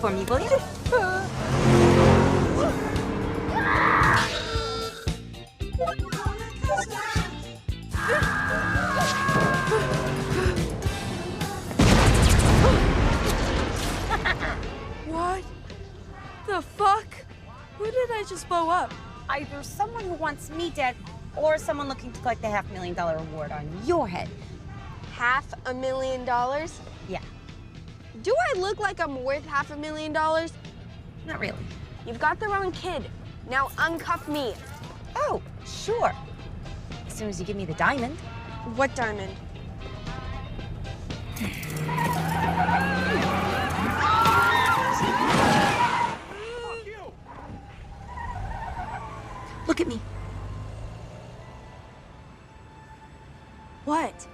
for me, will you? What the fuck? Who did I just blow up? Either someone who wants me dead, or someone looking to collect the $500,000 reward on your head. $500,000? Yeah, Do I look like I'm worth $500,000? not really. You've got the wrong kid. Now uncuff me. Oh, sure. As soon as you give me the diamond. What diamond? Look at me. What?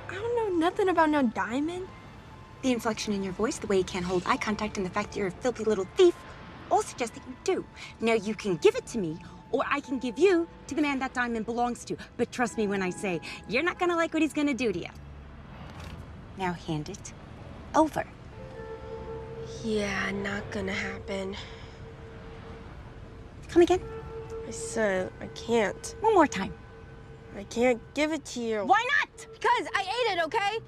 I don't know nothing about no diamond. The inflection in your voice, the way you can't hold eye contact, and the fact that you're a filthy little thief all suggest that you do. Now you can give it to me, or I can give you to the man that diamond belongs to. But trust me when I say, you're not gonna like what he's gonna do to you. Now hand it over. Yeah, not gonna happen. Come again? I said I can't. One more time. I can't give it to you. Why not? Because I ate it, okay?